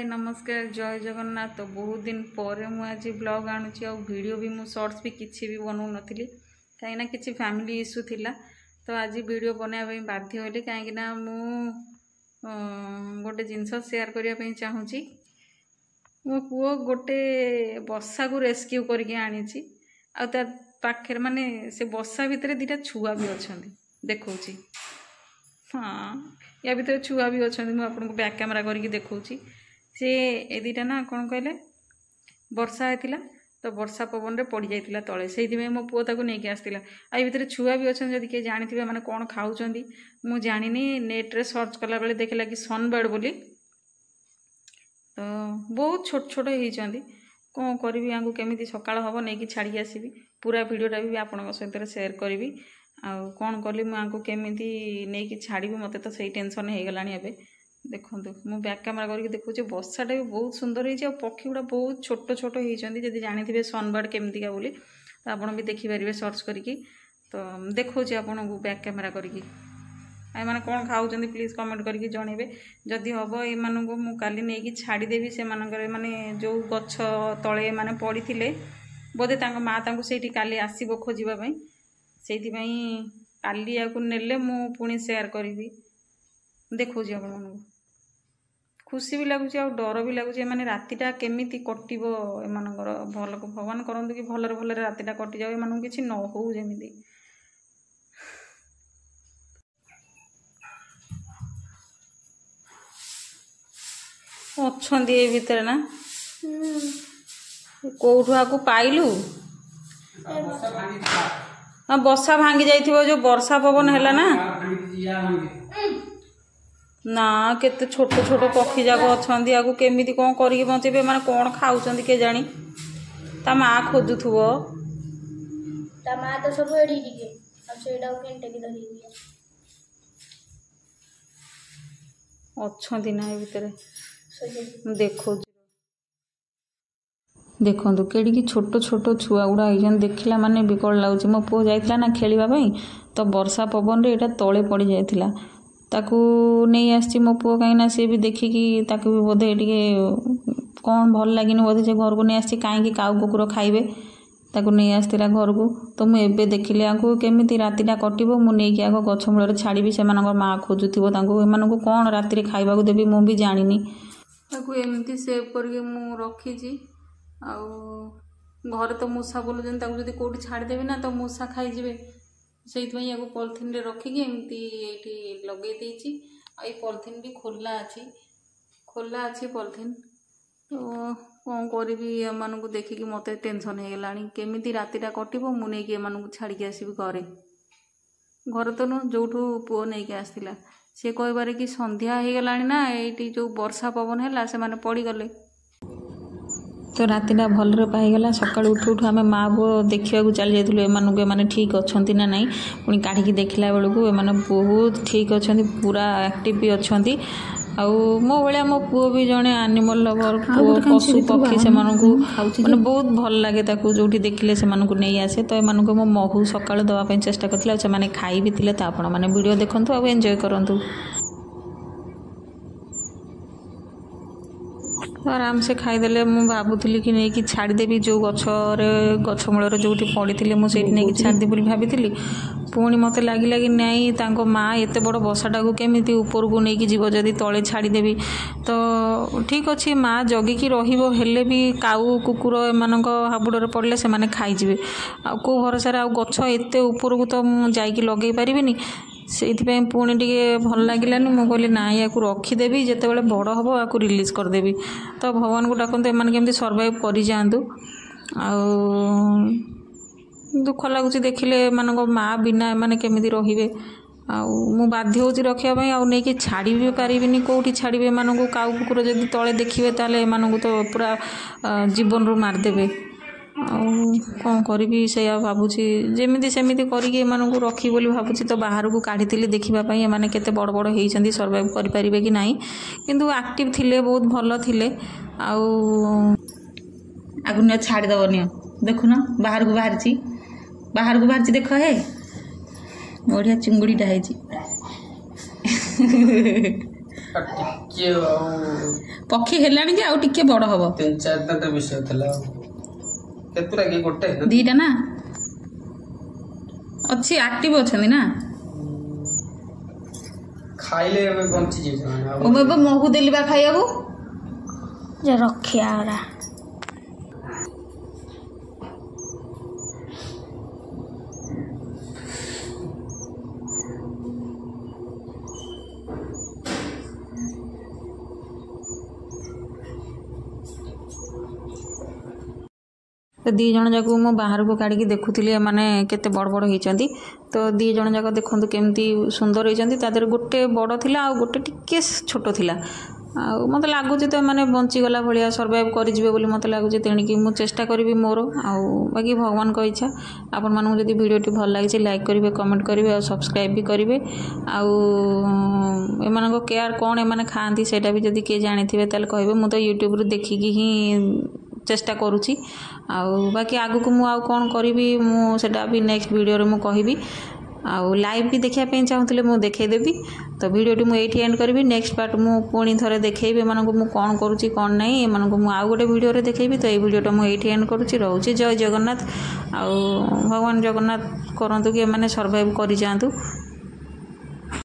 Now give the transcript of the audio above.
नमस्कार जय जगन्नाथ। तो बहुत दिन पर मुझे ब्लॉग आणुची आ वीडियो भी मु शॉर्ट्स भी किसी भी बनाऊ नथिली कहीं किसी फैमिली इश्यू थिला। तो आज वीडियो बनाया बाध्य होली कहीं मु गोटे जिनस शेयर करने चाहूँगी। मो पुओ गोटे बसा को रेस्क्यू करके आनी पाखे माने से बसा भितर दीटा छुआ भी अच्छा देखा। हाँ या भीतर छुआ भी अच्छा मुझे आपको बैक कैमेरा करके देखी। सी ए दीटा ना कौन कहले वर्षा होता तो वर्षा पवन रे पड़ जाता तले से मो पुओ ताको नहीं आसला। आ भीतर छुआ भी अच्छा जब किए जानी मैंने कौन खाऊँ मुझे जानी नेट्रे सर्च कला बेले देखला कि सनबर्ड बोली। तो बहुत छोट छोट होती कौन करी या केमी सकाल हम नहीं छाड़ी आसबि पूरा वीडियोटा भी आपन सहित शेयर करी। आउ कौन कली मुझे केमी नहीं छाड़ी मत तो सही टेंशन हो गला। देखो मु बैक कैमेरा करके देखुचे बसाटा भी बहुत सुंदर है पक्षी गुड़ा बहुत छोट छोट होती जब जानी सनबर्ड केमतिका बोली तो आप भी देखिपारे सर्च करके। तो देखो आपन को बैक कैमेरा करके मैंने कौन खाऊँ प्लीज कमेंट करके जनइबे। जदि हम ये मु काली नहीं छाड़देवी से माने जो गछ तले माने पड़े बोधे माँ से काली आसब खोजापी से काली या नेले मु पुणी शेयर करी देखो आप खुशी भी लगुच आ डर भी लगुच माने रातिटा केमिति कटिबो एमानकर भल भगवान करंतु कि भलरे भलरे रातिटा कटि जाओ एमानकु किछि न हो जेमिति। अच्छी ए भितर ना कौठु आकु पाइलु हाँ बसा भांगी जाइथिबो जो वर्षा पवन हैला ना केते छोट छोट पक्षी जाक अच्छी आगु केमिति कौन करके बचेबे माने कौन खाउछंदी के जानी ता माँ खोजुथुबो ता माँ तो सब एडी दिखे अब सेडा केनटे की धरी अच्छी ना ए भितर देखो देखो केड़ी छोट छोट छुआ गुड़ा होइछन देखला माने बिकल लागुची। मो पुओ जाइतला ना खेलिबा पई तो वर्षा पवन रे एटा तळे पड़ी जाइतला ताकू नहीं आसी मो पुओ कहीं सी भी देखिकी ताकू भी बोधे टिके कौन भल लगे बोधे से घर को नहीं आसी कहीं काउ कुकुर खाइबे ताकू नहीं आसला घर को। तो मुझे देखिले आंकु केमिति रातिटा कटिबो मु नहीं आग गछ मूल छाड़ी से माँ खोजुथिबो तांको एमानकु कौन राति खाइबा को देबी मु भी जानिनी ताकू एमती सेव करके मु रखीची। आउ घर तो मूषा बोलुछन ताकू जदी कोठी छाड़देबी ना तो मूषा खाइजिबे से पॉलिथिन रे रखिकी एमती ये लगे देची। आई पॉलिथिन भी खोला अच्छी पॉलिथिन। तो कौन करी एमानकु देखिकी मते टेंशन हो गलानी केमिति रातिटा कटिबो मु नहीं एमानकु छाड़ी आसबि घरे घर तो नु जोठू पुओ नहीं आसला से कहबारे कि संध्या हो गलानी ना ये जो वर्षा पवन है से माने पड़ी गले। तो रातिटा भलरे पाईगला सका उठू उठू आम माँ पुओ देखा चली जाइलु एमानकु एमाने ठीक अच्छा ना नहीं पुणी काढ़ी देखला बेलू एमाने बहुत ठीक अच्छा पूरा एक्टिव भी अच्छा। आउ मो भाया मो पुओ भी जड़े एनिमल लवर पशु पक्षी से माने बहुत भल लगे जो देखिले से नहीं आसे। तो एमानकु मो महू सकाळु दवाई चेष्टा करथिला से माने खाई भी थिले। तो आपण माने वीडियो देखंतु आ एंजॉय करंतु आराम से खाईदे। मु भावुली कि नहीं कि छाड़देवी जो गछ मूल जो पड़ी मुझे नहीं छाड़देवी बोली भाभी पुणी मत लगे कि नहीं तांको माँ एत बड़ बसाटा को केमिति ऊपर को नहीं जीव जदि तले छाड़देवी तो ठीक अच्छे माँ जगिकी रहिबो हेले भी काऊ कुकुर एमानक हाबुड़े पड़े से माने खाईजिबे आ को भरोसा आ गछ एते ऊपर को तो जाइकी लगे पारिबिनी से पुणी टे भल लगिलानी मु कहली ना या रखीदेवी जिते बड़े बड़ हम या रिलीज करदेवी। तो भगवान को डाकतु एम केमती सर्वाइव कर जातु। दुख लगुच देखिले एमानक माँ बिना एमाने केमिति रहिबे मु बाध्य होची रखापी आउ नहीं कि छाड़ी भी पारिबिनी कौटी छाड़े एमानक काऊ कुकुर जदि तले देखिए ताले एमानक तो पूरा जीवन रू मारदेबे। कौन करी से भावुची जमी सेमती करके एमानकु रखी बोली भावुची। तो बाहर को काढ़ी देखापी एमाने केते बड़ बड़ होइछंदी सर्वाइव करि परिबे कि नहीं किंतु एक्टिव थिले बहुत भल थिले। आगु छाड़देवनी देखुन बाहर को बाहर देख हे बढ़िया चिंगुड़ीटा है ଟିକେ ପକ୍ଷୀ ହେଲାଣି ଯେ ଆଉ ଟିକେ ବଡ଼ ହବ। 3-4 ଦିନର ବିଷୟ ଥିଲା। କେତେଟା କି ଗୋଟେ ଦୁଇଟା ନା ଅଛି ଆକ୍ଟିଭ ଅଛନ୍ତି ନା। ଖାଇଲେ ଏବେ ବଞ୍ଚିଯିବେ ସେମାନେ। ମୁଁ ଏବେ ମହୁ ଦେଲି ବା ଖାଇବାକୁ। ଯେ ରଖିଆ ଓରା ତ 2 ଜଣ ଯାକ ମୁଁ ବାହାରକୁ କାଢ଼ିକି ଦେଖୁଥିଲି ଏମାନେ କେତେ ବଡ଼ ବଡ଼ ହେଇଛନ୍ତି। ତ 2 ଜଣ ଯାକ ଦେଖନ୍ତୁ କେମିତି ସୁନ୍ଦର ହେଇଛନ୍ତି। ତା ଦେହରେ ଗୋଟେ ବଡ଼ ଥିଲା ଆଉ ଗୋଟେ ଟିକେ ଛୋଟ ଥିଲା। ଆଉ ମୋତେ ଲାଗୁଛି ତ ଏମାନେ ବଞ୍ଚିଗଲା ଭଳିଆ ସର୍ଭାଇଭ୍ କରିଯିବେ ବୋଲି ମୋତେ ଲାଗୁଛି। ତେଣିକି ମୁଁ ଚେଷ୍ଟା କରିବି ମୋର। ଆଉ ବାକି ଭଗବାନଙ୍କ ଇଚ୍ଛା। ଆପଣମାନଙ୍କୁ ଯଦି ଭିଡ଼ିଓଟି ଭଲ ଲାଗିଛି ଲାଇକ୍ କରିବେ, କମେଣ୍ଟ କରିବେ ଆଉ ସବସ୍କ୍ରାଇବ୍ ବି କରିବେ। ଆଉ ଏମାନଙ୍କ କେୟାର କ'ଣ ଏମାନେ ଖାଆନ୍ତି ସେଇଟା ବି ଯଦି କିଏ ଜାଣିଥିବେ ତାହେଲେ କହିବେ। ମୁଁ ତ ୟୁଟ୍ୟୁବରୁ ଦେଖିକି ହିଁ ଚେଷ୍ଟା କରୁଛି। ଆଉ ବାକି ଆଗକୁ ମୁଁ ଆଉ କ'ଣ କରିବି ମୁଁ ସେଇଟା ବି ନେକ୍ସଟ ଭିଡ଼ିଓରେ ମୁଁ କହିବି। ଆଉ ଲାଇଭ୍ ବି ଦେଖିବା ପାଇଁ ଚାହୁଁଥିଲେ ମୁଁ ଦେଖେଇଦେବି। ତ ଭିଡ଼ିଓଟି ମୁଁ ଏଇଠି ଏଣ୍ଡ କରିବି। ନେକ୍ସଟ ପାର୍ଟ ମୁଁ ପୁଣି ଥରେ ଦେଖେଇବି ଏମାନଙ୍କୁ ମୁଁ କ'ଣ କରୁଛି କ'ଣ ନାହିଁ। ଏମାନଙ୍କୁ ମୁଁ ଆଉ ଗୋଟେ ଭିଡ଼ିଓରେ ଦେଖେଇବି। ତ ଏଇ ଭିଡ଼ିଓଟା ମୁଁ ଏଇଠି ଏଣ୍ଡ କରୁଛି। ରହୁଛି ଜୟ ଜଗନ୍ନାଥ। ଆଉ ଭଗବାନ ଜଗନ୍ନାଥ କରନ୍ତୁ କି ଏମାନେ ସର୍ଭାଇଭ୍ କରିଯାଆନ୍ତୁ।